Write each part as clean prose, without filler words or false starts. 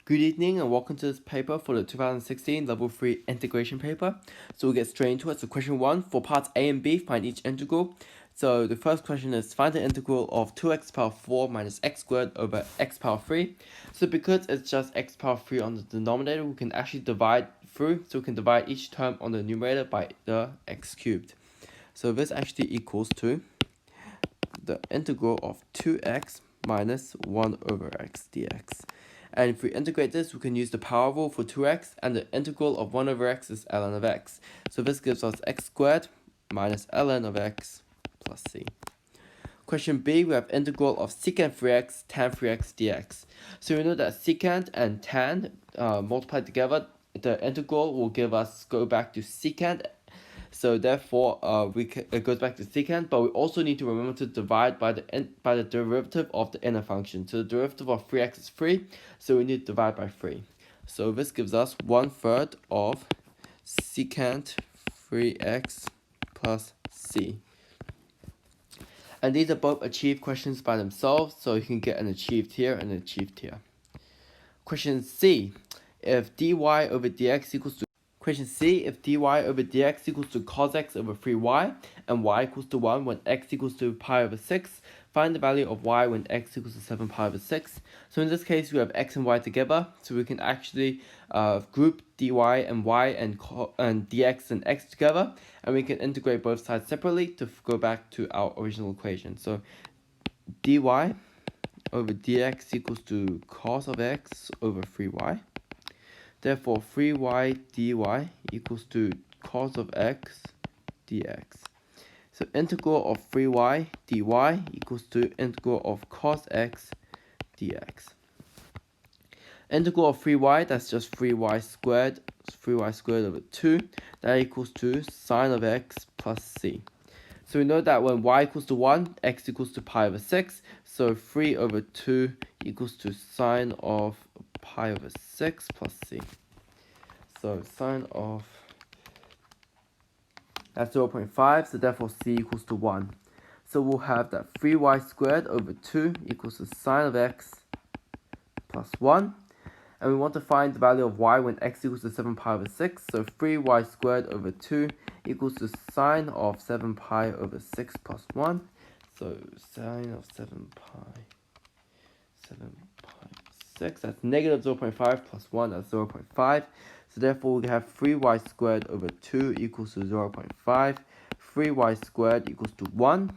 Good evening and welcome to this paper for the 2016 Level 3 integration paper. So we'll get straight into it. So question 1, for parts A and B, find each integral. So the first question is find the integral of 2x power 4 minus x squared over x power 3. So because it's just x power 3 on the denominator, we can actually divide through. So we can divide each term on the numerator by the x cubed. So this actually equals to the integral of 2x minus 1 over x dx. And if we integrate this, we can use the power rule for 2x, and the integral of 1 over x is ln of x. So this gives us x squared minus ln of x plus c. Question B, we have integral of secant 3x tan 3x dx. So we know that secant and tan multiplied together, the integral will give us, go back to secant. So therefore, it goes back to secant, but we also need to remember to divide by the derivative of the inner function. So the derivative of 3x is 3, so we need to divide by 3. So this gives us 1/3 of secant 3x plus c. And these are both achieved questions by themselves, so you can get an achieved here and an achieved here. Question C, if dy over dx equals to Question C, if dy over dx equals to cos x over 3y and y equals to 1 when x equals to pi over 6, find the value of y when x equals to 7 pi over 6. So in this case, we have x and y together, so we can actually group dy and y and dx and x together, and we can integrate both sides separately to go back to our original equation. So dy over dx equals to cos of x over 3y. Therefore, 3y dy equals to cos of x dx. So integral of 3y dy equals to integral of cos x dx. Integral of 3y, that's just 3y squared over 2. That equals to sine of x plus c. So we know that when y equals to 1, x equals to pi over 6. So 3 over 2 equals to sine of pi over 6 plus c. So sine of, that's 0.5, so therefore c equals to 1. So we'll have that 3y squared over 2 equals to sine of x plus 1. And we want to find the value of y when x equals to 7 pi over 6. So 3y squared over 2 equals to sine of 7 pi over 6 plus 1. So sine of 7 pi 6, that's negative 0.5 plus 1, that's 0.5. So therefore we have 3y squared over 2 equals to 0.5. 3y squared equals to 1.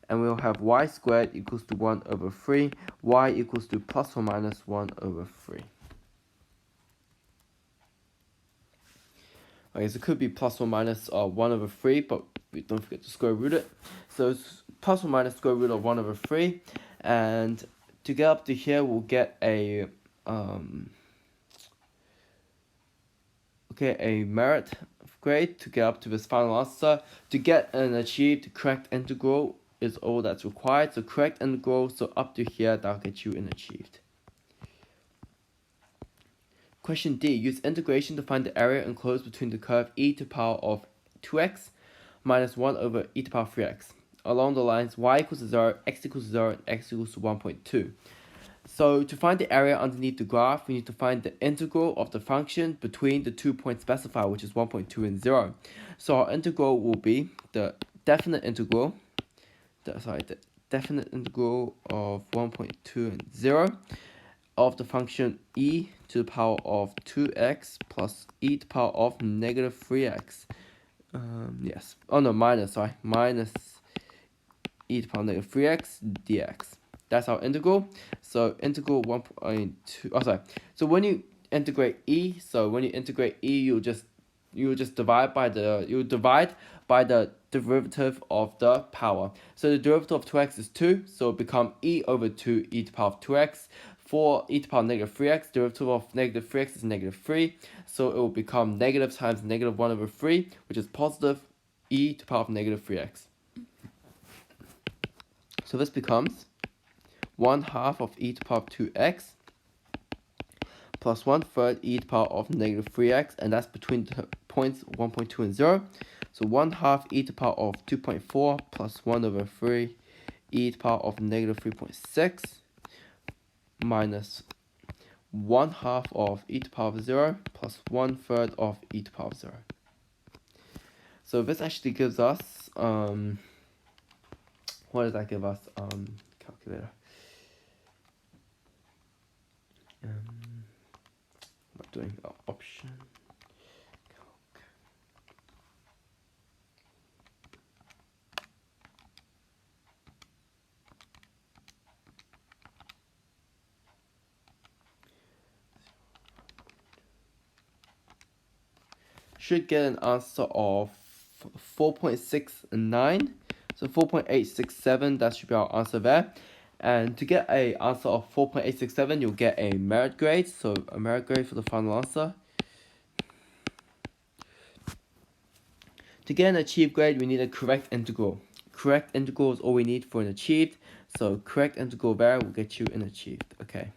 And we'll have y squared equals to 1 over 3. Y equals to plus or minus 1 over 3. Okay, so it could be plus or minus 1 over 3, but we don't forget to square root it. So it's plus or minus square root of 1 over 3. And to get up to here, we'll get a merit grade to get up to this final answer. To get an achieved correct integral is all that's required. So correct integral, so up to here, that'll get you an achieved. Question D, use integration to find the area enclosed between the curve e to the power of 2x minus 1 over e to the power of 3x along the lines y equals to 0, x equals to 0, and x equals to 1.2. So to find the area underneath the graph, we need to find the integral of the function between the 2 points specified, which is 1.2 and 0. So our integral will be the definite integral of 1.2 and 0 of the function e to the power of 2x plus e to the power of negative 3x. Minus e to the power of negative 3x dx. That's our integral. So integral 1.2. So when you integrate e, you'll just divide by the derivative of the power. So the derivative of 2x is 2, so it becomes e over 2 e to the power of 2x. For e to the power of negative 3x, derivative of negative 3x is negative 3, so it will become negative times negative 1 over 3, which is positive e to the power of negative 3x. So this becomes 1/2 of e to the power of 2x plus 1/3 e to the power of negative 3x, and that's between the points 1.2 and 0. So 1/2 e to the power of 2.4 plus 1 over 3 e to the power of negative 3.6 minus 1/2 of e to the power of 0 plus 1/3 of e to the power of 0. So this actually gives us, what does that give us? Calculator. I'm not doing option. Should get an answer of 4.69. So 4.867, that should be our answer there. And to get a answer of 4.867, you'll get a merit grade. So a merit grade for the final answer. To get an achieved grade, we need a correct integral. Correct integral is all we need for an achieved. So correct integral there will get you an achieved. Okay.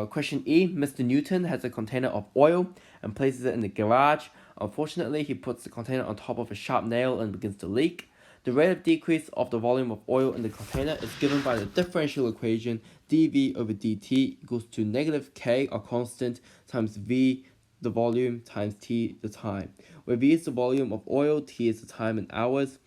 Question E, Mr. Newton has a container of oil and places it in the garage. Unfortunately, he puts the container on top of a sharp nail and begins to leak. The rate of decrease of the volume of oil in the container is given by the differential equation dV over dt equals to negative K, a constant, times V, the volume, times T, the time, where V is the volume of oil, T is the time in hours.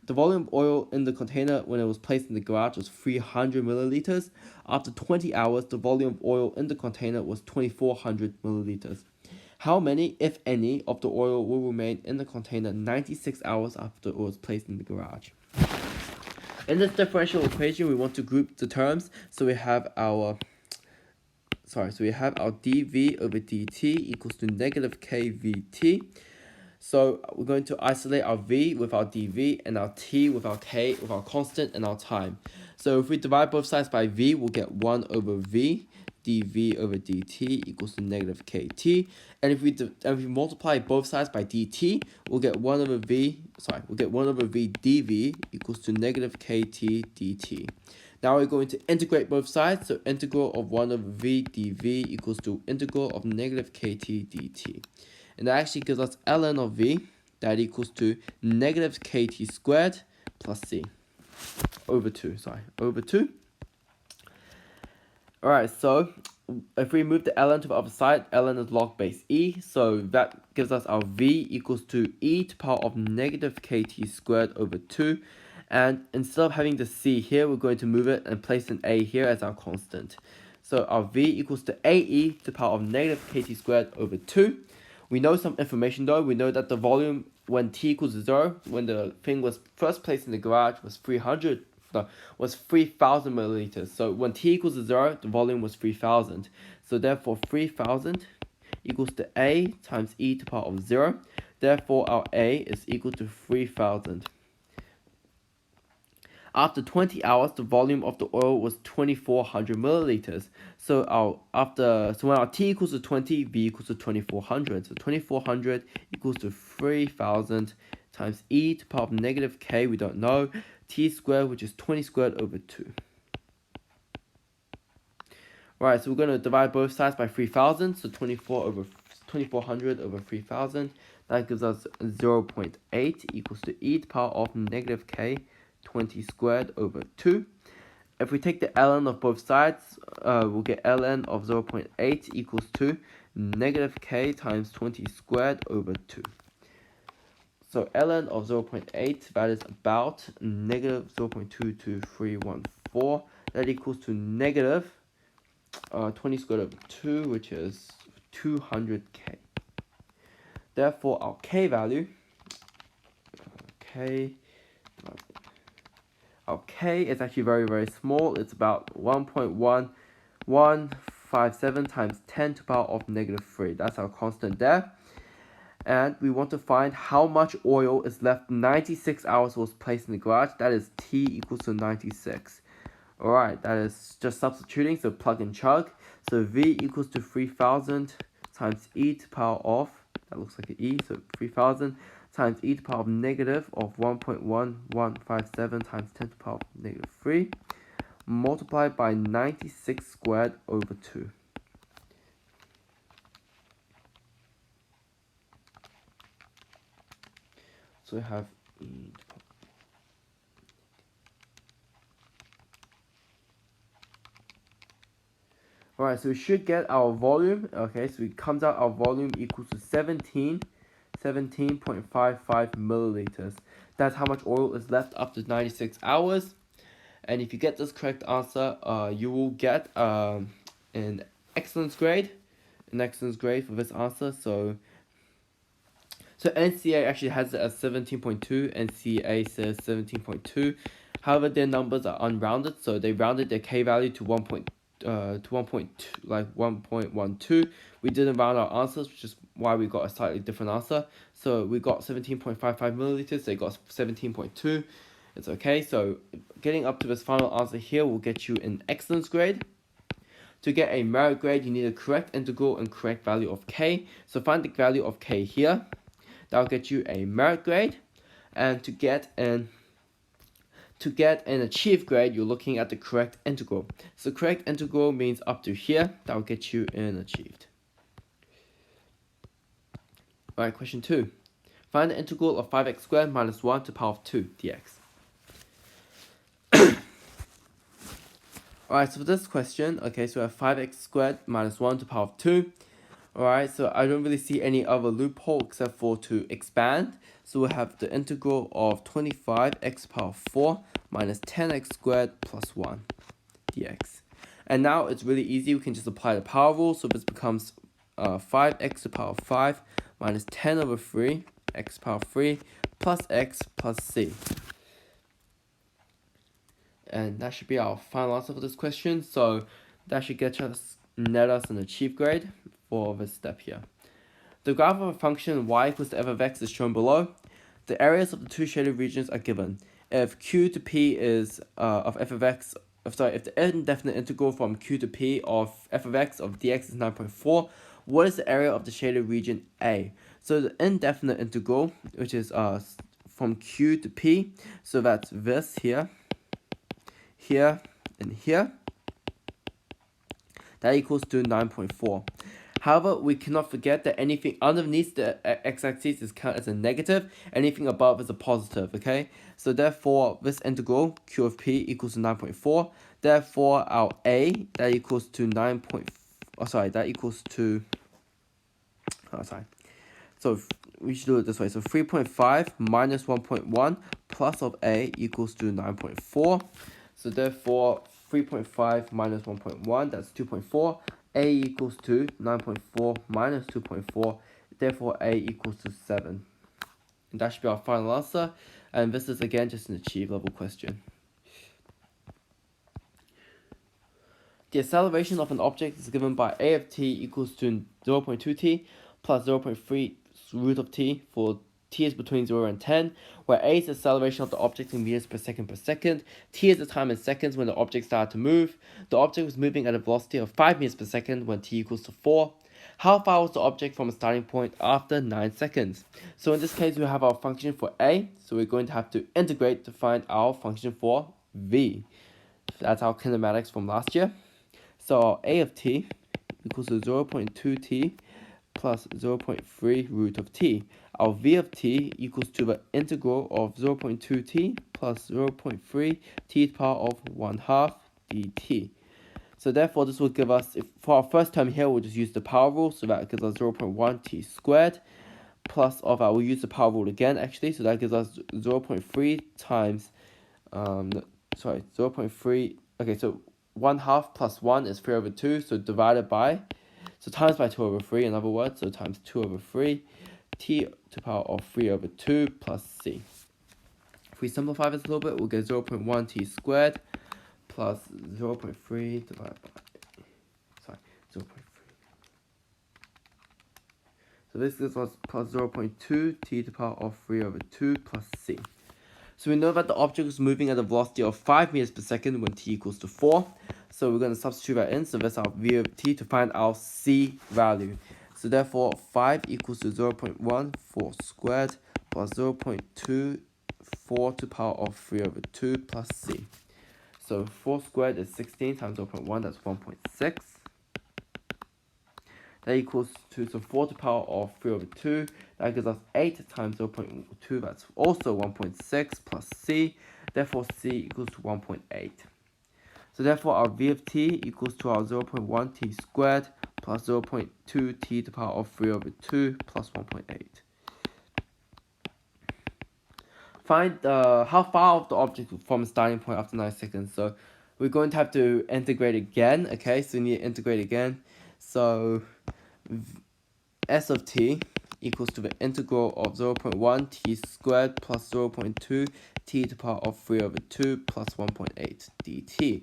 The volume of oil in the container when it was placed in the garage was 300 milliliters. After 20 hours, the volume of oil in the container was 2400 milliliters. How many, if any, of the oil will remain in the container 96 hours after it was placed in the garage? In this differential equation, we want to group the terms. So we have our dV over dt equals to negative kVt. So we're going to isolate our v with our dv and our t with our k, with our constant and our time. So if we divide both sides by v, we'll get 1 over v dv over dt equals to negative kt. And if we multiply both sides by dt, we'll get 1 over v dv equals to negative kt dt. Now we're going to integrate both sides, so integral of 1 over v dv equals to integral of negative kt dt. And that actually gives us ln of v, that equals to negative kt squared plus c over 2. Alright, so if we move the ln to the other side, ln is log base e, so that gives us our v equals to e to the power of negative kt squared over 2. And instead of having the c here, we're going to move it and place an a here as our constant. So our v equals to ae to the power of negative kt squared over 2. We know some information though. We know that the volume when t equals 0, when the thing was first placed in the garage, was 3,000 milliliters. So when t equals 0, the volume was 3,000. So therefore 3,000 equals to a times e to the power of 0. Therefore our a is equal to 3,000. After 20 hours, the volume of the oil was 2,400 milliliters. So when our t equals to 20, v equals to 2,400. So 2,400 equals to 3,000 times e to the power of negative k, we don't know, t squared, which is 20 squared over 2. Right, so we're going to divide both sides by 3,000. So 2,400 over 3,000. That gives us 0.8 equals to e to the power of negative k, 20 squared over 2. If we take the ln of both sides, we'll get ln of 0.8 equals to negative k times 20 squared over 2. So ln of 0.8, that is about negative 0.22314. That equals to negative 20 squared over 2, which is 200k. Therefore, our k value, our k is actually very, very small. It's about 1.1157 times 10 to the power of negative 3. That's our constant there. And we want to find how much oil is left 96 hours was placed in the garage. That is t equals to 96. Alright, that is just substituting, so plug and chug. So v equals to 3,000 times e to the power of, that looks like an e, so 3,000 times e to the power of negative of 1.1157 times 10 to the power of negative 3, multiplied by 96 squared over 2. So we have e to the power. Alright, so we should get our volume. Okay, so it comes out our volume equals to 17.55 milliliters. That's how much oil is left after 96 hours. And if you get this correct answer, you will get an excellence grade. An excellence grade for this answer. So NCA actually has it as 17.2. NCA says 17.2. However, their numbers are unrounded, so they rounded their K value to 1.12. We didn't round our answers, which is why we got a slightly different answer. So we got 17.55 milliliters. They got 17.2. It's okay. So getting up to this final answer here will get you an excellence grade. To get a merit grade, you need a correct integral and correct value of K. So find the value of K here. That'll get you a merit grade. And to get an achieved grade, you're looking at the correct integral. So correct integral means up to here. That'll get you an achieved. Alright, question 2. Find the integral of 5x squared minus 1 to the power of 2 dx. Alright, so for this question, okay, so we have 5x squared minus 1 to the power of 2. Alright, so I don't really see any other loophole except for to expand. So we have the integral of 25x to the power of 4 minus 10x squared plus 1 dx. And now it's really easy. We can just apply the power rule. So this becomes 5x to the power of 5 minus 10 over 3 x to the power of 3 plus x plus c. And that should be our final answer for this question. So that should net us an achieved grade for this step here. The graph of a function y equals to f of x is shown below. The areas of the two shaded regions are given. If q to p is of f of x, if the indefinite integral from q to p of f of x of dx is 9.4, what is the area of the shaded region A? So the indefinite integral, which is from q to p, so that's this here, here, and here, that equals to 9.4. However, we cannot forget that anything underneath the x-axis is counted as a negative, anything above is a positive, okay? So therefore, this integral, q of p, equals to 9.4. Therefore, our a, that equals to so we should do it this way. So 3.5 minus 1.1 plus of a equals to 9.4. So therefore, 3.5 minus 1.1, that's 2.4. A equals to 9.4 minus 2.4. Therefore, A equals to 7. And that should be our final answer. And this is again just an achieved level question. The acceleration of an object is given by a of t equals to 0.2t plus 0.3 root of t for t is between 0 and 10, where a is the acceleration of the object in meters per second, t is the time in seconds when the object started to move. The object was moving at a velocity of 5 meters per second when t equals to 4. How far was the object from a starting point after 9 seconds? So in this case, we have our function for a, so we're going to have to integrate to find our function for v. That's our kinematics from last year. So our a of t equals to 0.2t plus 0.3 root of t. Our v of t equals to the integral of 0.2t plus 0.3 t to the power of 1/2 dt. So therefore, this will give us, for our first term here, we'll just use the power rule. So that gives us 0.1 t squared plus of our, we'll use the power rule again actually. So that gives us 0.3 times, 0.3, okay, so 1/2 plus 1 is 3 over 2. So divided by, so times by 2 over 3, in other words, so times 2 over 3, t to the power of 3 over 2 plus c. If we simplify this a little bit, we'll get 0.1 t squared plus 0.3 divided by, 0.3. So this gives us plus 0.2 t to the power of 3 over 2 plus c. So we know that the object is moving at a velocity of 5 meters per second when t equals to 4. So we're going to substitute that in. So that's our v of t to find our c value. So therefore, 5 equals to 0.14 squared plus 0.24 to the power of 3 over 2 plus c. So 4 squared is 16 times 0.1, that's 1.6. That equals to, so 4 to the power of 3 over 2. That gives us 8 times 0.2, that's also 1.6 plus c. Therefore, c equals to 1.8. So So therefore our v of t equals to our 0.1 t squared plus 0.2 t to the power of 3 over 2 plus 1.8. Find how far off the object from starting point after 9 seconds. So we're going to have to integrate again. Okay, so we need to integrate again. So s of t equals to the integral of 0.1 t squared plus 0.2 t to the power of 3 over 2 plus 1.8 dt.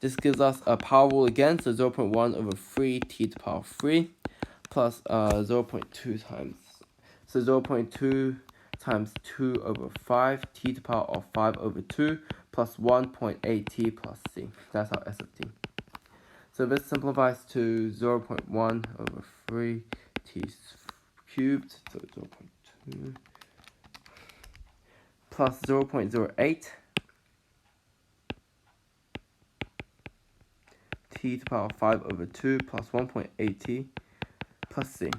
This gives us a power rule again, so 0.1 over 3 t to the power of 3 plus 0.2 times, so 0.2 times 2 over 5 t to the power of 5 over 2 plus 1.8 t plus c. That's our s of t. So this simplifies to 0.1 over 3 t cubed, so 0.2 plus 0.08 t to the power of 5 over 2 plus 1.8 t plus c.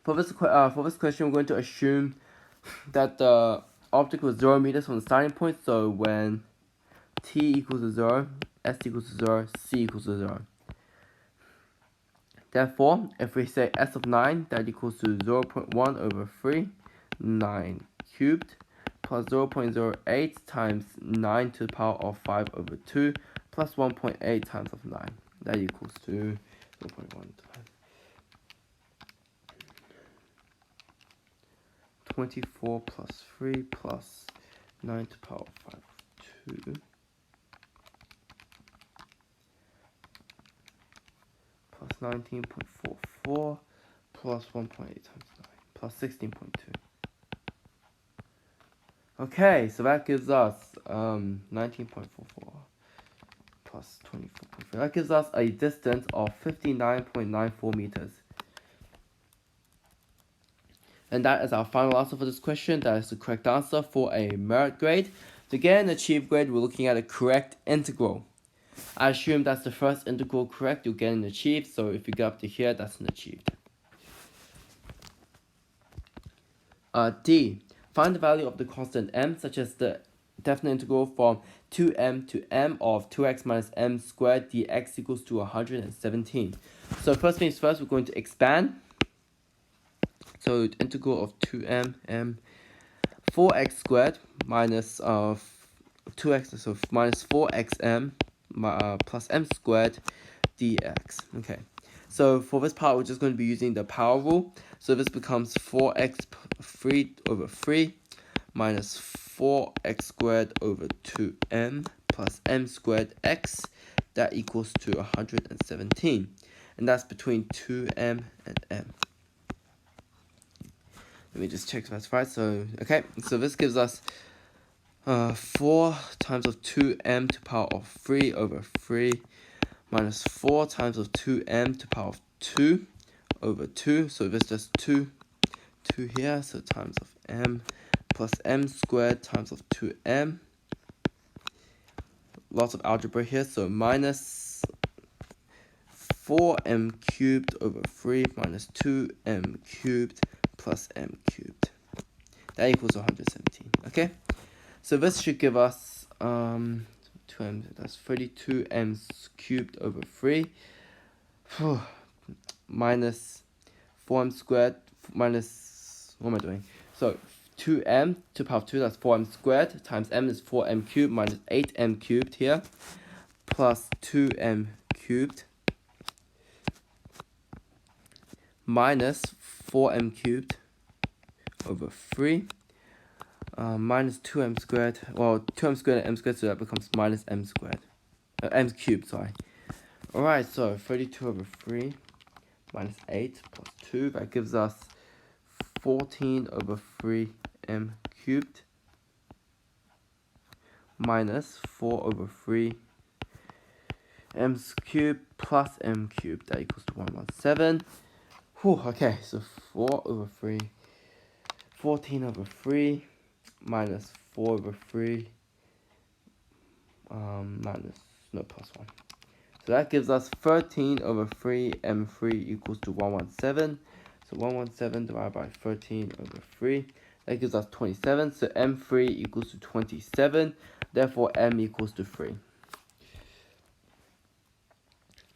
For this question, we're going to assume that the object was 0 meters from the starting point, so when t equals to 0, s equals to 0, c equals to 0. Therefore, if we say s of 9, that equals to 0.1 over 3, 9 cubed, plus 0.08 times 9 to the power of 5 over 2, plus 1.8 times of 9. That equals to 0.1 times 24 plus 3 plus 9 to the power of 5 over 2. Plus 19.44 plus 1.8 times 9 plus 16.2. Okay, so that gives us 19.44 plus 24.3. That gives us a distance of 59.94 meters. And that is our final answer for this question. That is the correct answer for a merit grade. To get an achieved grade, we're looking at a correct integral. I assume that's the first integral correct, you'll get an achieved. So if you get up to here, that's an achieved. D. Find the value of the constant m, such as the definite integral from 2m to m of 2x minus m squared dx equals to 117. So first things first, we're going to expand. So the integral of 2m, m, 4x squared minus 2x, so minus 4xm plus m squared dx. Okay, so for this part, we're just going to be using the power rule. So this becomes 4x 3 over 3 minus 4x squared over 2m plus m squared x. That equals to 117. And that's between 2m and m. Let me just check if that's right. So, okay, so this gives us 4 times of 2m to the power of 3 over 3 minus 4 times of 2m to the power of 2 over 2. So this is just 2 here, so times of m plus m squared times of 2m. Lots of algebra here, so minus 4m cubed over 3 minus 2m cubed plus m cubed. That equals 117. Okay, so this should give us 2m, that's 32m cubed over 3 minus 4m squared minus, what am I doing? So 2m to the power of 2, that's 4m squared, times m is 4m cubed minus 8m cubed here, plus 2m cubed minus 4m cubed over 3 minus 2m squared, well, 2m squared and m squared, so that becomes minus m squared, m cubed, sorry. Alright, so 32 over 3 minus 8 plus 2, that gives us 14 over 3m cubed minus 4 over 3 m cubed plus m cubed. That equals to 117. Okay, so 4 over 3, 14 over 3 minus 4 over 3 plus 1. So that gives us 13 over 3 m3 equals to 117. So 117 divided by 13 over 3, That gives us 27. So M3 equals to 27. Therefore, M equals to 3.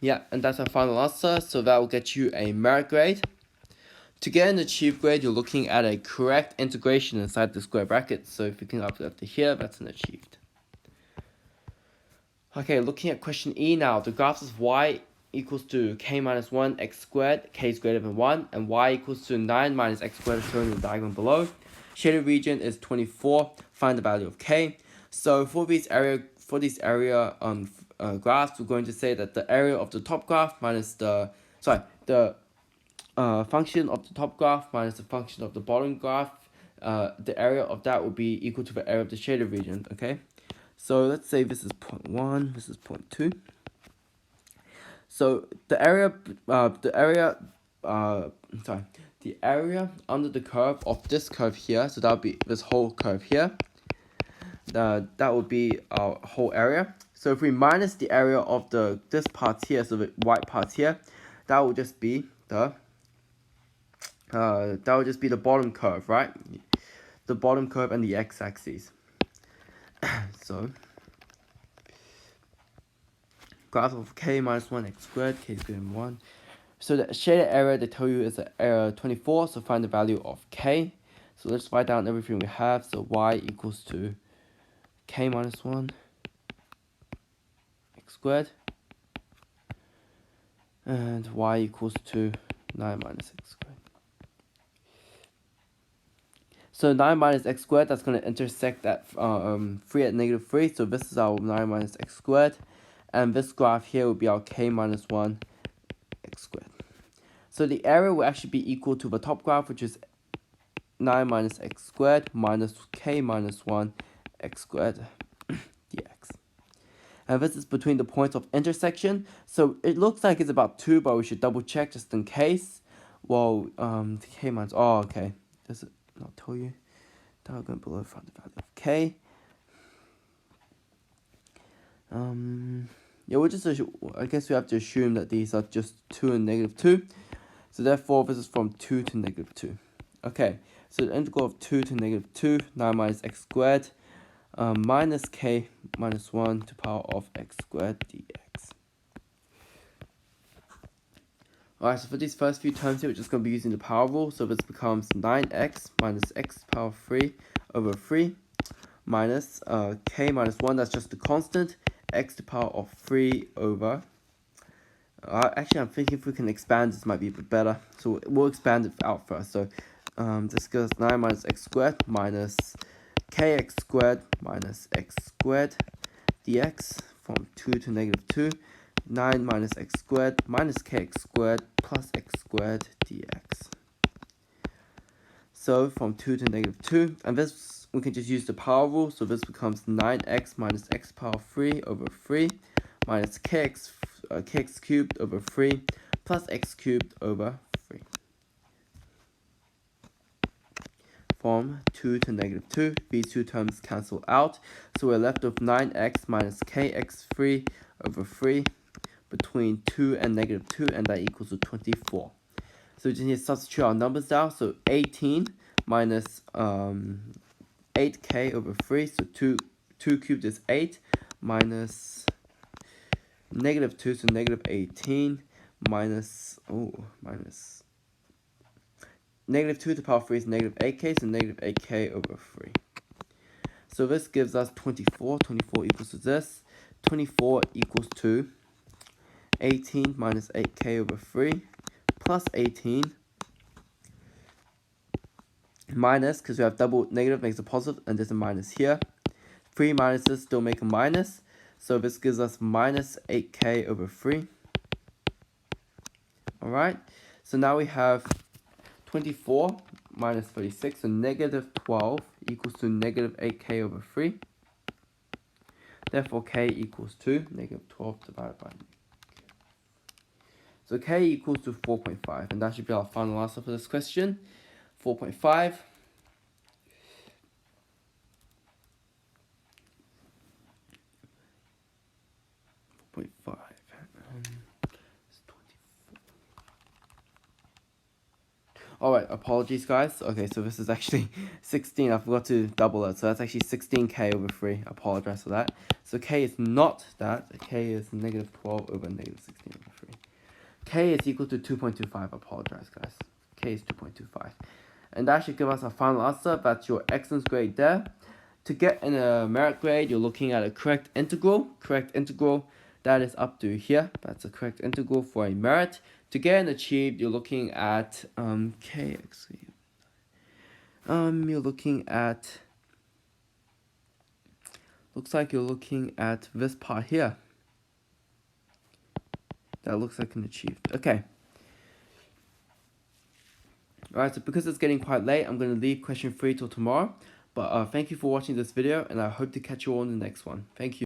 Yeah, and that's our final answer. So that will get you a merit grade. To get an achieved grade, you're looking at a correct integration inside the square bracket. So if you can up to here, that's an achieved. Okay, looking at question E now. The graph is y equals to k minus 1 x squared, k is greater than 1, and y equals to 9 minus x squared as shown in the diagram below. Shaded region is 24. Find the value of k. So for these area graphs, we're going to say that the area of the top graph minus the function of the top graph minus the function of the bottom graph, the area of that will be equal to the area of the shaded region. Okay. So let's say this is 0.1, this is 0.2. So the area under the curve of this curve here, so that would be this whole curve here. That would be our whole area. So if we minus the area of this part here, so the white part here, that would just be the bottom curve, right? The bottom curve and the x-axis. So graph of k minus 1 x squared, k is greater than 1. So the shaded area they tell you is area 24, so find the value of k. So let's write down everything we have. So y equals to k minus 1 x squared, and y equals to 9 minus x squared. So 9 minus x squared, that's going to intersect at 3 at negative 3. So this is our 9 minus x squared. And this graph here will be our k minus 1 x squared. So the area will actually be equal to the top graph, which is 9 minus x squared minus k minus 1 x squared dx. And this is between the points of intersection. So it looks like it's about 2, but we should double check just in case. Well, k minus, oh, okay. Does it not tell you? Diagram below, find the value of k. Yeah, I guess we have to assume that these are just 2 and negative 2. So therefore, this is from 2 to negative 2. Okay, so the integral of 2 to negative 2, 9 minus x squared, minus k minus 1 to the power of x squared dx. Alright, so for these first few terms here, we're just going to be using the power rule. So this becomes 9x minus x to the power of 3 over 3 minus k minus 1, that's just the constant, x to the power of 3 over... actually, I'm thinking if we can expand, this might be a bit better. So we'll expand it out first. So this goes 9 minus x squared minus kx squared minus x squared dx from 2 to negative 2. 9 minus x squared minus kx squared plus x squared dx. So from 2 to negative 2, and this we can just use the power rule. So this becomes 9x minus x power 3 over 3 minus kx cubed over 3 plus x cubed over 3. From 2 to negative 2, these two terms cancel out. So we're left with 9x minus kx3 over 3 between 2 and negative 2, and that equals to 24. So we just need to substitute our numbers down. So 18 minus 8k over 3, so 2 cubed is 8, minus negative 2, so negative 18, minus negative 2 to the power of 3 is negative 8k, so negative 8k over 3. So this gives us 24. 24 equals to this. 24 equals to 18 minus 8k over 3 plus 18 minus, because we have double negative makes a positive, and there's a minus here. 3 minuses still make a minus. So this gives us minus 8k over 3. Alright, so now we have 24 minus 36, so negative 12 equals to negative 8k over 3. Therefore, k equals to negative 12 divided by. So k equals to 4.5, and that should be our final answer for this question. 4.5. 4.5. Alright, apologies guys. Okay, so this is actually 16. I forgot to double it. So that's actually 16k over 3. I apologize for that. So k is not that. K is negative 12 over negative 16 over 3. K is equal to 2.25. I apologize guys. K is 2.25. And that should give us our final answer. That's your excellence grade there. To get a merit grade, you're looking at a correct integral. Correct integral, that is up to here. That's a correct integral for a merit. To get an achieved, you're looking at kx. You're looking at. Looks like you're looking at this part here. That looks like an achieved. Okay. Alright, so because it's getting quite late, I'm going to leave question 3 till tomorrow. But thank you for watching this video, and I hope to catch you all in the next one. Thank you.